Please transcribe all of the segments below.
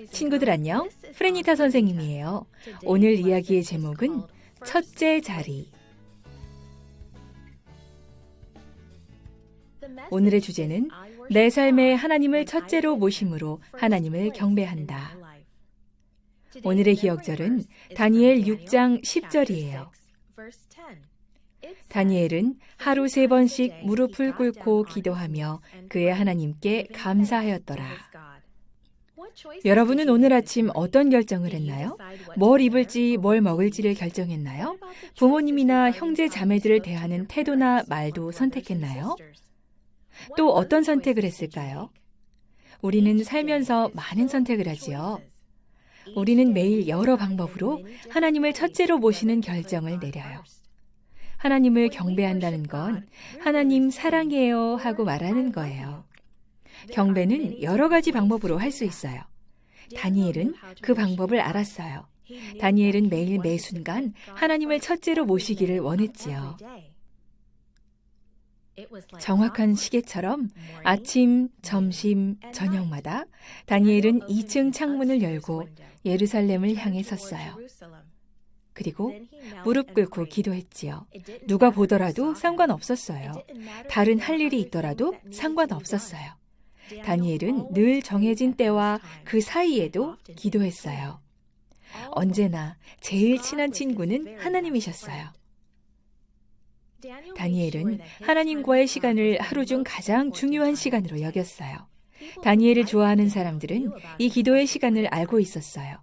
친구들 안녕, 프레니타 선생님이에요. 오늘 이야기의 제목은 첫째 자리. 오늘의 주제는 내 삶에 하나님을 첫째로 모심으로 하나님을 경배한다. 오늘의 기억절은 다니엘 6장 10절이에요. 다니엘은 하루 3번씩 무릎을 꿇고 기도하며 그의 하나님께 감사하였더라. 여러분은 오늘 아침 어떤 결정을 했나요? 뭘 입을지 뭘 먹을지를 결정했나요? 부모님이나 형제 자매들을 대하는 태도나 말도 선택했나요? 또 어떤 선택을 했을까요? 우리는 살면서 많은 선택을 하지요. 우리는 매일 여러 방법으로 하나님을 첫째로 모시는 결정을 내려요. 하나님을 경배한다는 건 하나님 사랑해요 하고 말하는 거예요. 경배는 여러 가지 방법으로 할 수 있어요. 다니엘은 그 방법을 알았어요. 다니엘은 매일 매 순간 하나님을 첫째로 모시기를 원했지요. 정확한 시계처럼 아침, 점심, 저녁마다 다니엘은 2층 창문을 열고 예루살렘을 향해 섰어요. 그리고 무릎 꿇고 기도했지요. 누가 보더라도 상관없었어요. 다른 할 일이 있더라도 상관없었어요. 다니엘은 늘 정해진 때와 그 사이에도 기도했어요. 언제나 제일 친한 친구는 하나님이셨어요. 다니엘은 하나님과의 시간을 하루 중 가장 중요한 시간으로 여겼어요. 다니엘을 좋아하는 사람들은 이 기도의 시간을 알고 있었어요.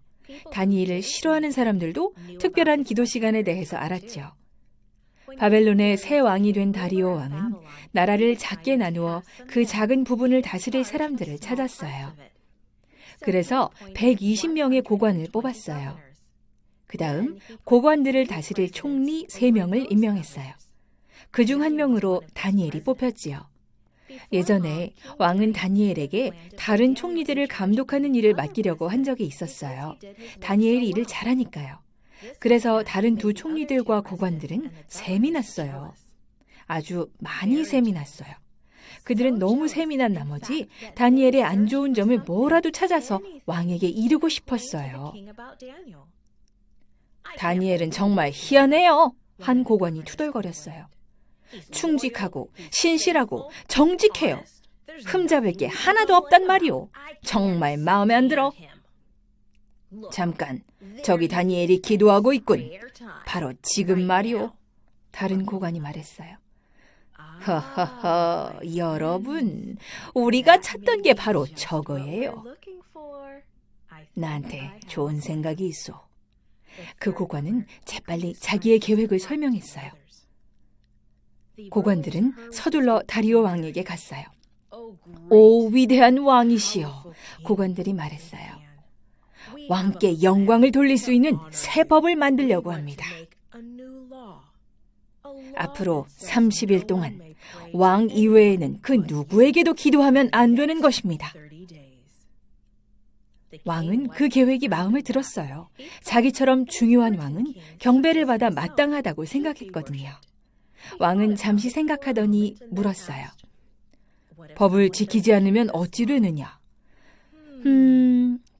다니엘을 싫어하는 사람들도 특별한 기도 시간에 대해서 알았죠. 바벨론의 새 왕이 된 다리오 왕은 나라를 작게 나누어 그 작은 부분을 다스릴 사람들을 찾았어요. 그래서 120명의 고관을 뽑았어요. 그 다음 고관들을 다스릴 총리 3명을 임명했어요. 그중 한 명으로 다니엘이 뽑혔지요. 예전에 왕은 다니엘에게 다른 총리들을 감독하는 일을 맡기려고 한 적이 있었어요. 다니엘이 일을 잘하니까요. 그래서 다른 두 총리들과 고관들은 셈이 났어요. 아주 많이 셈이 났어요. 그들은 너무 셈이 난 나머지 다니엘의 안 좋은 점을 뭐라도 찾아서 왕에게 이르고 싶었어요. 다니엘은 정말 희한해요. 한 고관이 투덜거렸어요. 충직하고 신실하고 정직해요. 흠잡을 게 하나도 없단 말이오. 정말 마음에 안 들어. 잠깐, 저기 다니엘이 기도하고 있군. 바로 지금 말이오. 다른 고관이 말했어요. 허허허, 여러분, 우리가 찾던 게 바로 저거예요. 나한테 좋은 생각이 있어. 그 고관은 재빨리 자기의 계획을 설명했어요. 고관들은 서둘러 다리오 왕에게 갔어요. 오, 위대한 왕이시여, 고관들이 말했어요. 왕께 영광을 돌릴 수 있는 새 법을 만들려고 합니다. 앞으로 30일 동안 왕 이외에는 그 누구에게도 기도하면 안 되는 것입니다. 왕은 그 계획이 마음에 들었어요. 자기처럼 중요한 왕은 경배를 받아 마땅하다고 생각했거든요. 왕은 잠시 생각하더니 물었어요. 법을 지키지 않으면 어찌 되느냐?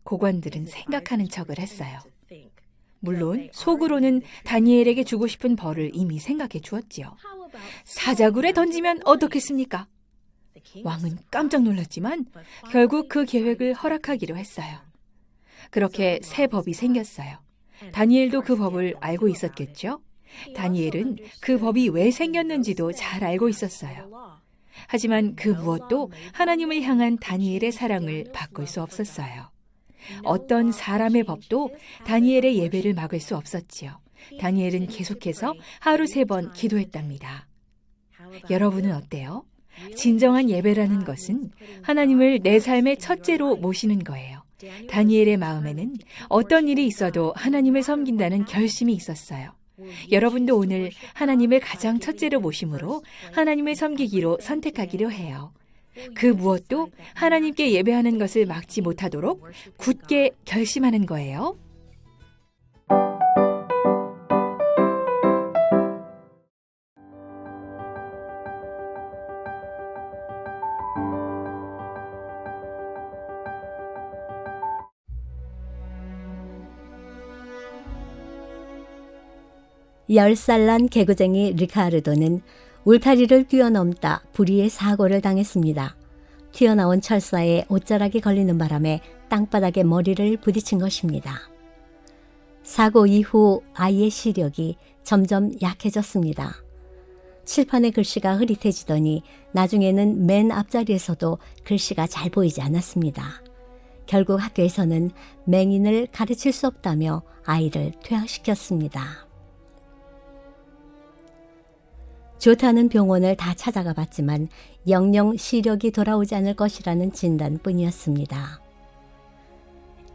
고관들은 생각하는 척을 했어요. 물론 속으로는 다니엘에게 주고 싶은 벌을 이미 생각해 주었지요. 사자굴에 던지면 어떻겠습니까? 왕은 깜짝 놀랐지만 결국 그 계획을 허락하기로 했어요. 그렇게 새 법이 생겼어요. 다니엘도 그 법을 알고 있었겠죠? 다니엘은 그 법이 왜 생겼는지도 잘 알고 있었어요. 하지만 그 무엇도 하나님을 향한 다니엘의 사랑을 바꿀 수 없었어요. 어떤 사람의 법도 다니엘의 예배를 막을 수 없었지요. 다니엘은 계속해서 하루 3번 기도했답니다. 여러분은 어때요? 진정한 예배라는 것은 하나님을 내 삶의 첫째로 모시는 거예요. 다니엘의 마음에는 어떤 일이 있어도 하나님을 섬긴다는 결심이 있었어요. 여러분도 오늘 하나님을 가장 첫째로 모심으로 하나님을 섬기기로 선택하기로 해요. 그 무엇도 하나님께 예배하는 것을 막지 못하도록 굳게 결심하는 거예요. 10살 난 개구쟁이 리카르도는 울타리를 뛰어넘다 불의의 사고를 당했습니다. 튀어나온 철사에 옷자락이 걸리는 바람에 땅바닥에 머리를 부딪힌 것입니다. 사고 이후 아이의 시력이 점점 약해졌습니다. 칠판의 글씨가 흐릿해지더니 나중에는 맨 앞자리에서도 글씨가 잘 보이지 않았습니다. 결국 학교에서는 맹인을 가르칠 수 없다며 아이를 퇴학시켰습니다. 좋다는 병원을 다 찾아가 봤지만 영영 시력이 돌아오지 않을 것이라는 진단뿐이었습니다.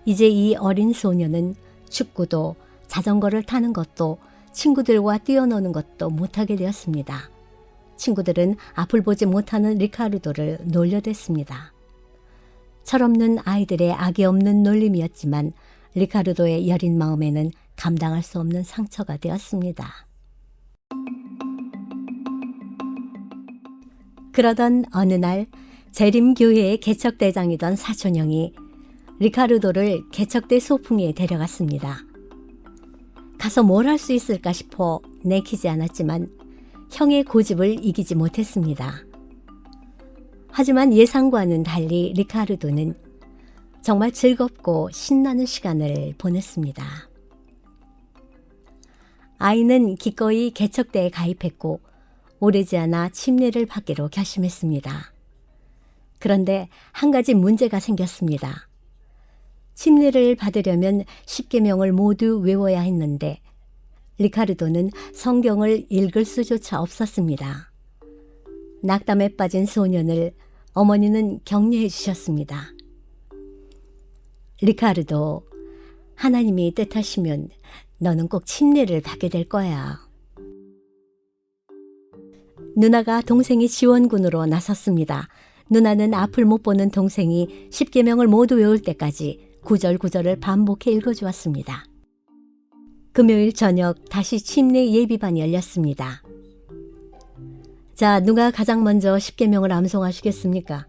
이제 이 어린 소녀는 축구도 자전거를 타는 것도 친구들과 뛰어노는 것도 못하게 되었습니다. 친구들은 앞을 보지 못하는 리카르도를 놀려댔습니다. 철없는 아이들의 악이 없는 놀림이었지만 리카르도의 여린 마음에는 감당할 수 없는 상처가 되었습니다. 그러던 어느 날 재림교회의 개척대장이던 사촌형이 리카르도를 개척대 소풍에 데려갔습니다. 가서 뭘 할 수 있을까 싶어 내키지 않았지만 형의 고집을 이기지 못했습니다. 하지만 예상과는 달리 리카르도는 정말 즐겁고 신나는 시간을 보냈습니다. 아이는 기꺼이 개척대에 가입했고 오래지 않아 침례를 받기로 결심했습니다. 그런데 한 가지 문제가 생겼습니다. 침례를 받으려면 10계명을 모두 외워야 했는데 리카르도는 성경을 읽을 수조차 없었습니다. 낙담에 빠진 소년을 어머니는 격려해 주셨습니다. 리카르도, 하나님이 뜻하시면 너는 꼭 침례를 받게 될 거야. 누나가 동생의 지원군으로 나섰습니다. 누나는 앞을 못 보는 동생이 10계명을 모두 외울 때까지 구절구절을 반복해 읽어주었습니다. 금요일 저녁 다시 침례 예비반이 열렸습니다. 자, 누가 가장 먼저 10계명을 암송하시겠습니까?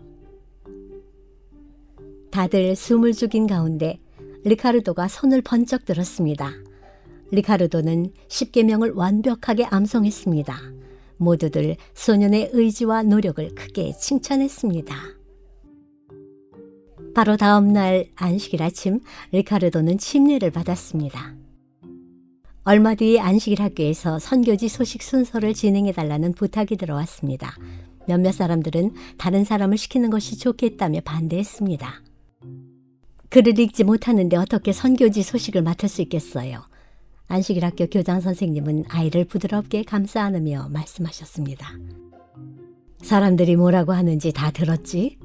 다들 숨을 죽인 가운데 리카르도가 손을 번쩍 들었습니다. 리카르도는 10계명을 완벽하게 암송했습니다. 모두들 소년의 의지와 노력을 크게 칭찬했습니다. 바로 다음 날 안식일 아침 리카르도는 침례를 받았습니다. 얼마 뒤에 안식일 학교에서 선교지 소식 순서를 진행해달라는 부탁이 들어왔습니다. 몇몇 사람들은 다른 사람을 시키는 것이 좋겠다며 반대했습니다. 글을 읽지 못하는데 어떻게 선교지 소식을 맡을 수 있겠어요? 안식일 학교 교장 선생님은 아이를 부드럽게 감싸 안으며 말씀하셨습니다. 사람들이 뭐라고 하는지 다 들었지?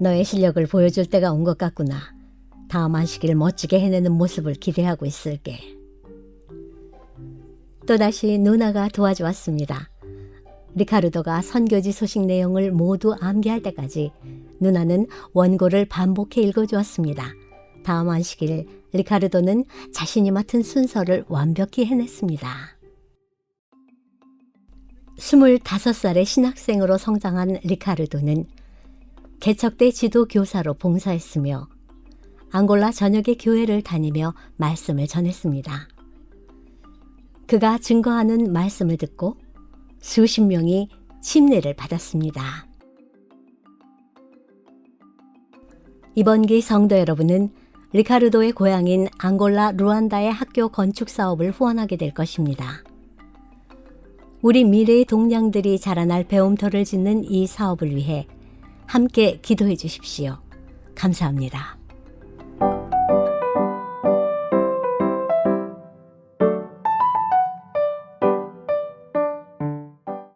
너의 실력을 보여줄 때가 온 것 같구나. 다음 안식일 멋지게 해내는 모습을 기대하고 있을게. 또다시 누나가 도와주었습니다. 리카르도가 선교지 소식 내용을 모두 암기할 때까지 누나는 원고를 반복해 읽어주었습니다. 다음 안식일 리카르도는 자신이 맡은 순서를 완벽히 해냈습니다. 25살의 신학생으로 성장한 리카르도는 개척대 지도 교사로 봉사했으며 앙골라 전역의 교회를 다니며 말씀을 전했습니다. 그가 증거하는 말씀을 듣고 수십 명이 침례를 받았습니다. 이번 기 성도 여러분은 리카르도의 고향인 앙골라 루안다의 학교 건축 사업을 후원하게 될 것입니다. 우리 미래의 동량들이 자라날 배움터를 짓는 이 사업을 위해 함께 기도해 주십시오. 감사합니다.